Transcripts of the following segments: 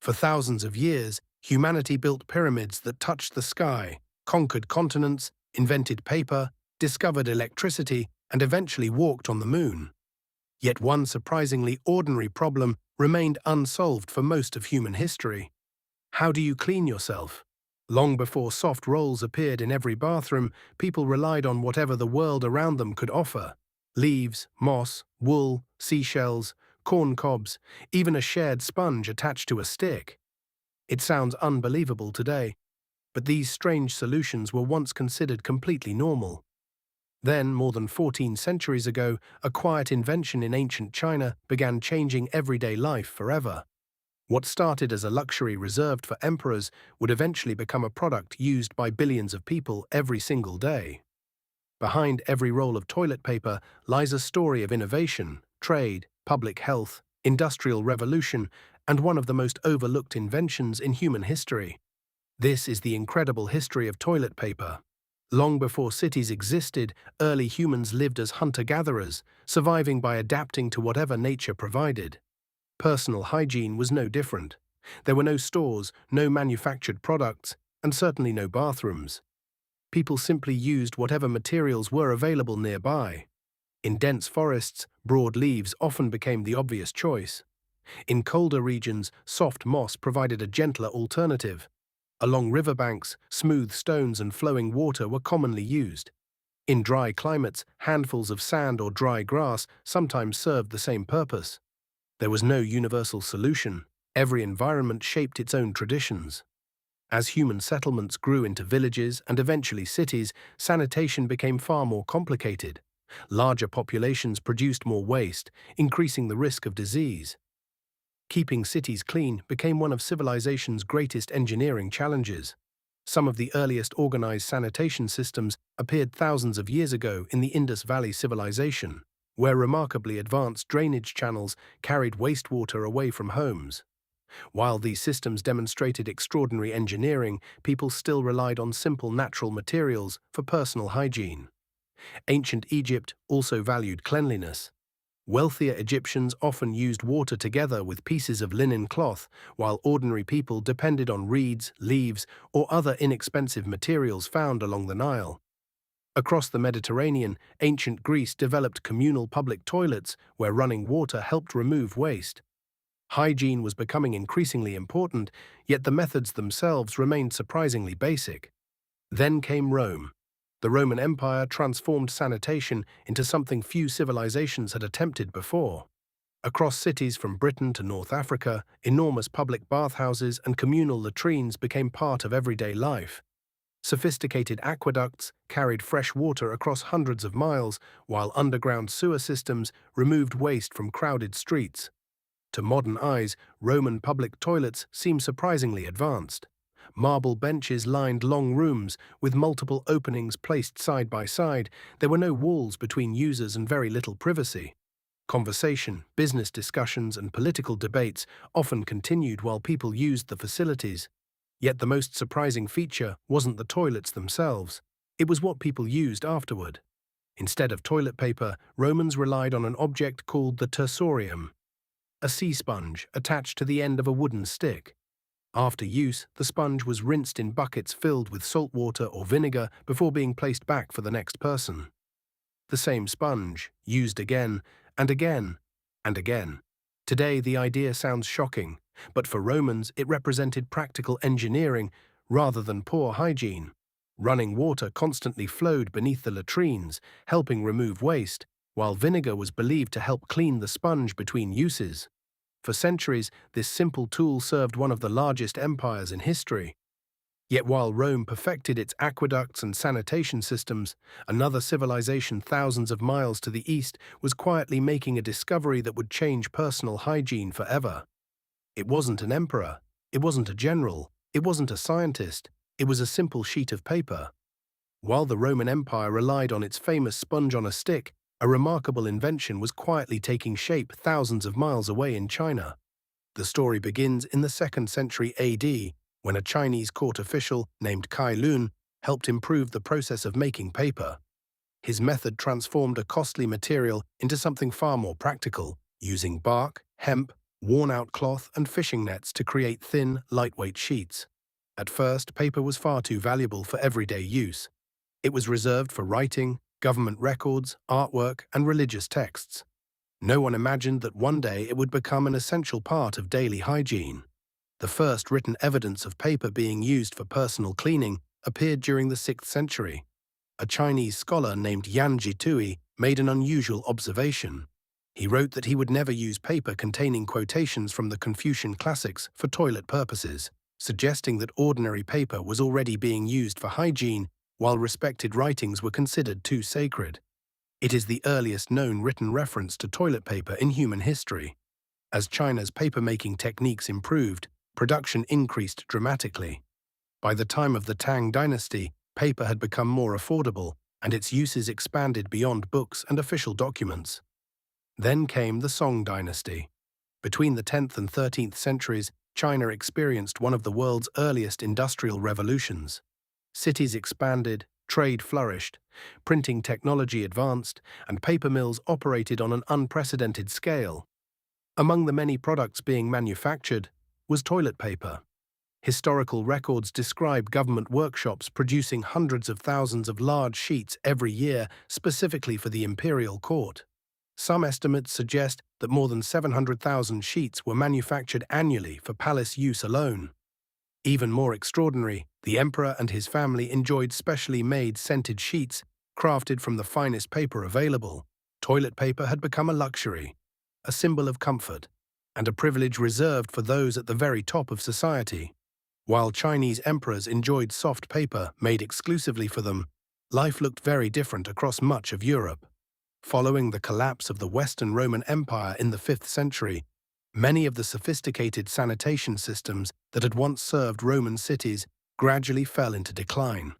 For thousands of years, humanity built pyramids that touched the sky, conquered continents, invented paper, discovered electricity, and eventually walked on the moon. Yet one surprisingly ordinary problem remained unsolved for most of human history. How do you clean yourself? Long before soft rolls appeared in every bathroom, people relied on whatever the world around them could offer. Leaves, moss, wool, seashells, corn cobs, even a shared sponge attached to a stick. It sounds unbelievable today, but these strange solutions were once considered completely normal. Then, more than 14 centuries ago, a quiet invention in ancient China began changing everyday life forever. What started as a luxury reserved for emperors would eventually become a product used by billions of people every single day. Behind every roll of toilet paper lies a story of innovation, trade, public health, industrial revolution, and one of the most overlooked inventions in human history. This is the incredible history of toilet paper. Long before cities existed, early humans lived as hunter-gatherers, surviving by adapting to whatever nature provided. Personal hygiene was no different. There were no stores, no manufactured products, and certainly no bathrooms. People simply used whatever materials were available nearby. In dense forests, broad leaves often became the obvious choice. In colder regions, soft moss provided a gentler alternative. Along riverbanks, smooth stones and flowing water were commonly used. In dry climates, handfuls of sand or dry grass sometimes served the same purpose. There was no universal solution. Every environment shaped its own traditions. As human settlements grew into villages and eventually cities, sanitation became far more complicated. Larger populations produced more waste, increasing the risk of disease. Keeping cities clean became one of civilization's greatest engineering challenges. Some of the earliest organized sanitation systems appeared thousands of years ago in the Indus Valley civilization, where remarkably advanced drainage channels carried wastewater away from homes. While these systems demonstrated extraordinary engineering, people still relied on simple natural materials for personal hygiene. Ancient Egypt also valued cleanliness. Wealthier Egyptians often used water together with pieces of linen cloth, while ordinary people depended on reeds, leaves, or other inexpensive materials found along the Nile. Across the Mediterranean, ancient Greece developed communal public toilets where running water helped remove waste. Hygiene was becoming increasingly important, yet the methods themselves remained surprisingly basic. Then came Rome. The Roman Empire transformed sanitation into something few civilizations had attempted before. Across cities from Britain to North Africa, enormous public bathhouses and communal latrines became part of everyday life. Sophisticated aqueducts carried fresh water across hundreds of miles, while underground sewer systems removed waste from crowded streets. To modern eyes, Roman public toilets seem surprisingly advanced. Marble benches lined long rooms, with multiple openings placed side by side. There were no walls between users and very little privacy. Conversation, business discussions, and political debates often continued while people used the facilities. Yet the most surprising feature wasn't the toilets themselves. It was what people used afterward. Instead of toilet paper, Romans relied on an object called the tersorium, a sea sponge attached to the end of a wooden stick. After use, the sponge was rinsed in buckets filled with salt water or vinegar before being placed back for the next person. The same sponge, used again and again and again. Today, the idea sounds shocking, but for Romans it represented practical engineering rather than poor hygiene. Running water constantly flowed beneath the latrines, helping remove waste, while vinegar was believed to help clean the sponge between uses. For centuries, this simple tool served one of the largest empires in history. Yet while Rome perfected its aqueducts and sanitation systems, another civilization thousands of miles to the east was quietly making a discovery that would change personal hygiene forever. It wasn't an emperor, it wasn't a general, it wasn't a scientist, it was a simple sheet of paper. While the Roman Empire relied on its famous sponge on a stick, a remarkable invention was quietly taking shape thousands of miles away in China. The story begins in the 2nd century AD, when a Chinese court official named Kai Lun helped improve the process of making paper. His method transformed a costly material into something far more practical, using bark, hemp, worn-out cloth and fishing nets to create thin, lightweight sheets. At first, paper was far too valuable for everyday use. It was reserved for writing, government records, artwork, and religious texts. No one imagined that one day it would become an essential part of daily hygiene. The first written evidence of paper being used for personal cleaning appeared during the 6th century. A Chinese scholar named Yan Jitui made an unusual observation. He wrote that he would never use paper containing quotations from the Confucian classics for toilet purposes, suggesting that ordinary paper was already being used for hygiene while respected writings were considered too sacred. It is the earliest known written reference to toilet paper in human history. As China's paper-making techniques improved, production increased dramatically. By the time of the Tang dynasty, paper had become more affordable, and its uses expanded beyond books and official documents. Then came the Song dynasty. Between the 10th and 13th centuries, China experienced one of the world's earliest industrial revolutions. Cities expanded, trade flourished, printing technology advanced, and paper mills operated on an unprecedented scale. Among the many products being manufactured was toilet paper. Historical records describe government workshops producing hundreds of thousands of large sheets every year specifically for the imperial court. Some estimates suggest that more than 700,000 sheets were manufactured annually for palace use alone. Even more extraordinary, the emperor and his family enjoyed specially made scented sheets crafted from the finest paper available. Toilet paper had become a luxury, a symbol of comfort, and a privilege reserved for those at the very top of society. While Chinese emperors enjoyed soft paper made exclusively for them, life looked very different across much of Europe. Following the collapse of the Western Roman Empire in the 5th century, many of the sophisticated sanitation systems that had once served Roman cities gradually fell into decline.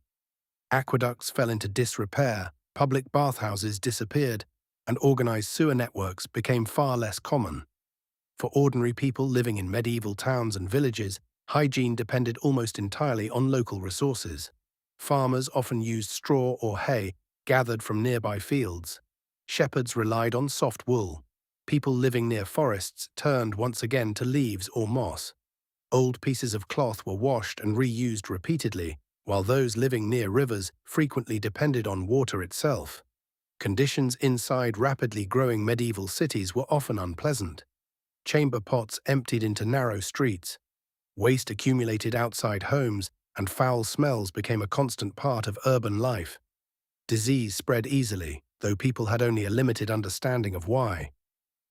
Aqueducts fell into disrepair, public bathhouses disappeared, and organized sewer networks became far less common. For ordinary people living in medieval towns and villages, hygiene depended almost entirely on local resources. Farmers often used straw or hay gathered from nearby fields. Shepherds relied on soft wool. People living near forests turned once again to leaves or moss. Old pieces of cloth were washed and reused repeatedly, while those living near rivers frequently depended on water itself. Conditions inside rapidly growing medieval cities were often unpleasant. Chamber pots emptied into narrow streets. Waste accumulated outside homes, and foul smells became a constant part of urban life. Disease spread easily, though people had only a limited understanding of why.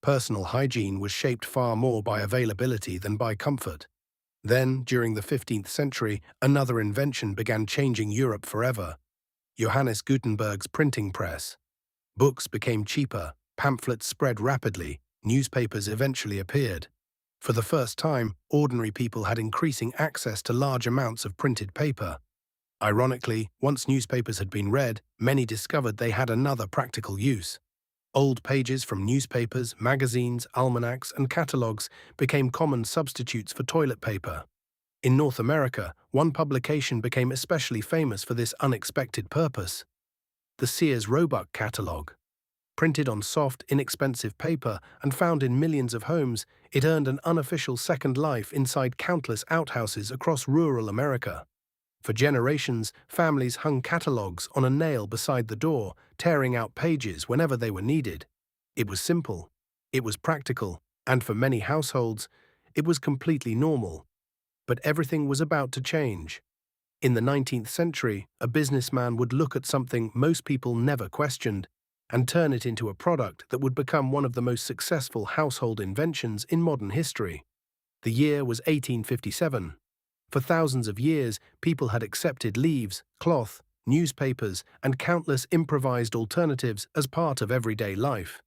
Personal hygiene was shaped far more by availability than by comfort. Then, during the 15th century, another invention began changing Europe forever: Johannes Gutenberg's printing press. Books became cheaper, pamphlets spread rapidly, newspapers eventually appeared. For the first time, ordinary people had increasing access to large amounts of printed paper. Ironically, once newspapers had been read, many discovered they had another practical use. Old pages from newspapers, magazines, almanacs, and catalogues became common substitutes for toilet paper. In North America, one publication became especially famous for this unexpected purpose: the Sears Roebuck Catalogue. Printed on soft, inexpensive paper and found in millions of homes, it earned an unofficial second life inside countless outhouses across rural America. For generations, families hung catalogues on a nail beside the door, tearing out pages whenever they were needed. It was simple, it was practical, and for many households, it was completely normal. But everything was about to change. In the 19th century, a businessman would look at something most people never questioned and turn it into a product that would become one of the most successful household inventions in modern history. The year was 1857. For thousands of years, people had accepted leaves, cloth, newspapers, and countless improvised alternatives as part of everyday life.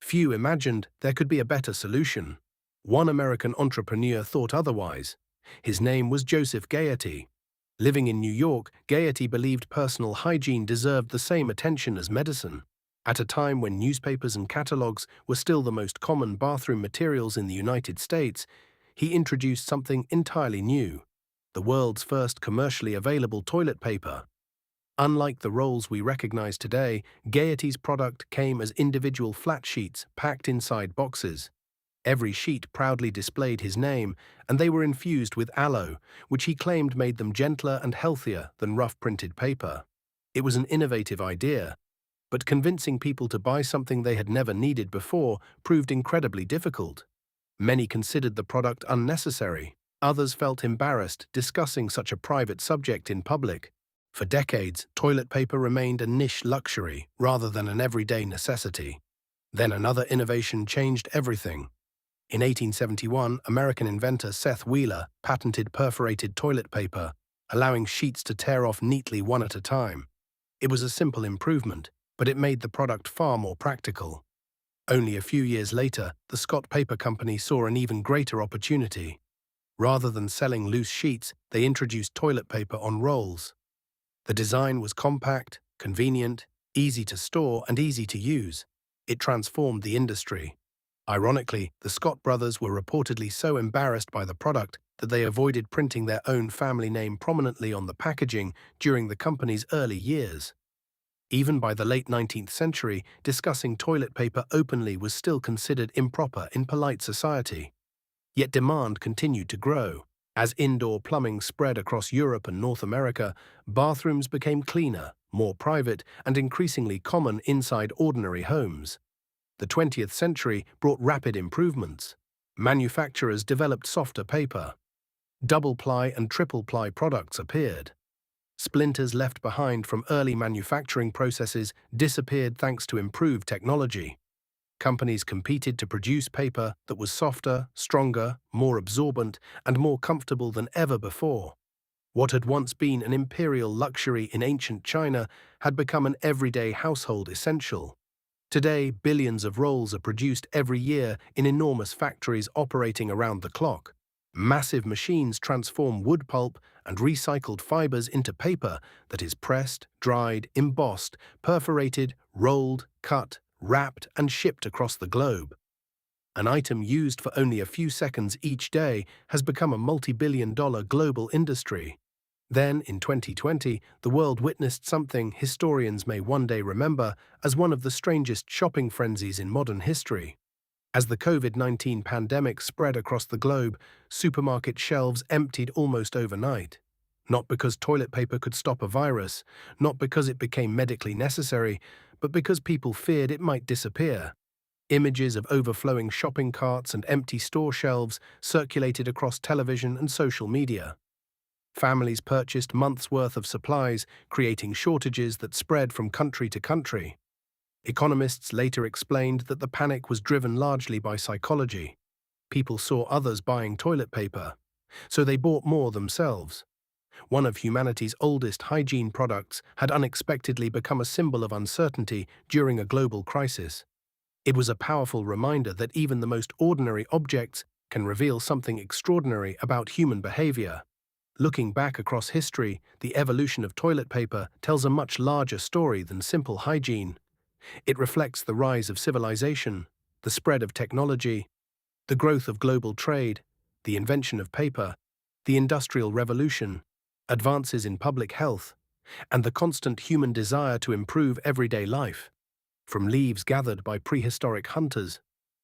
Few imagined there could be a better solution. One American entrepreneur thought otherwise. His name was Joseph Gayetty. Living in New York, Gayetty believed personal hygiene deserved the same attention as medicine. At a time when newspapers and catalogues were still the most common bathroom materials in the United States, he introduced something entirely new: the world's first commercially available toilet paper. Unlike the rolls we recognize today, Gayetty's product came as individual flat sheets packed inside boxes. Every sheet proudly displayed his name, and they were infused with aloe, which he claimed made them gentler and healthier than rough printed paper. It was an innovative idea, but convincing people to buy something they had never needed before proved incredibly difficult. Many considered the product unnecessary. Others felt embarrassed discussing such a private subject in public. For decades, toilet paper remained a niche luxury rather than an everyday necessity. Then another innovation changed everything. In 1871, American inventor Seth Wheeler patented perforated toilet paper, allowing sheets to tear off neatly one at a time. It was a simple improvement, but it made the product far more practical. Only a few years later, the Scott Paper Company saw an even greater opportunity. Rather than selling loose sheets, they introduced toilet paper on rolls. The design was compact, convenient, easy to store, and easy to use. It transformed the industry. Ironically, the Scott brothers were reportedly so embarrassed by the product that they avoided printing their own family name prominently on the packaging during the company's early years. Even by the late 19th century, discussing toilet paper openly was still considered improper in polite society. Yet demand continued to grow. As indoor plumbing spread across Europe and North America, bathrooms became cleaner, more private, and increasingly common inside ordinary homes. The 20th century brought rapid improvements. Manufacturers developed softer paper. Double-ply and triple-ply products appeared. Splinters left behind from early manufacturing processes disappeared thanks to improved technology. Companies competed to produce paper that was softer, stronger, more absorbent, and more comfortable than ever before. What had once been an imperial luxury in ancient China had become an everyday household essential. Today, billions of rolls are produced every year in enormous factories operating around the clock. Massive machines transform wood pulp and recycled fibers into paper that is pressed, dried, embossed, perforated, rolled, cut, wrapped, and shipped across the globe. An item used for only a few seconds each day has become a multi-billion-dollar global industry. Then, in 2020, the world witnessed something historians may one day remember as one of the strangest shopping frenzies in modern history. As the COVID-19 pandemic spread across the globe, supermarket shelves emptied almost overnight. Not because toilet paper could stop a virus, not because it became medically necessary, but because people feared it might disappear. Images of overflowing shopping carts and empty store shelves circulated across television and social media. Families purchased months' worth of supplies, creating shortages that spread from country to country. Economists later explained that the panic was driven largely by psychology. People saw others buying toilet paper, so they bought more themselves. One of humanity's oldest hygiene products had unexpectedly become a symbol of uncertainty during a global crisis. It was a powerful reminder that even the most ordinary objects can reveal something extraordinary about human behavior. Looking back across history, the evolution of toilet paper tells a much larger story than simple hygiene. It reflects the rise of civilization, the spread of technology, the growth of global trade, the invention of paper, the Industrial Revolution, advances in public health, and the constant human desire to improve everyday life. From leaves gathered by prehistoric hunters,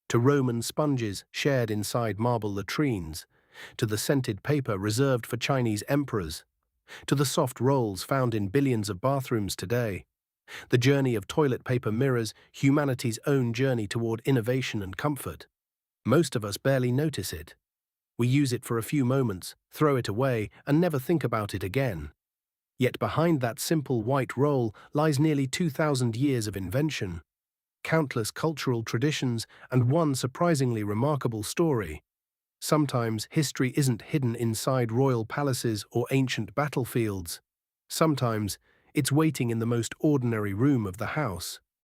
to Roman sponges shared inside marble latrines, to the scented paper reserved for Chinese emperors, to the soft rolls found in billions of bathrooms today. The journey of toilet paper mirrors humanity's own journey toward innovation and comfort. Most of us barely notice it. We use it for a few moments, throw it away, and never think about it again. Yet behind that simple white roll lies nearly 2,000 years of invention, countless cultural traditions, and one surprisingly remarkable story. Sometimes history isn't hidden inside royal palaces or ancient battlefields. Sometimes it's waiting in the most ordinary room of the house.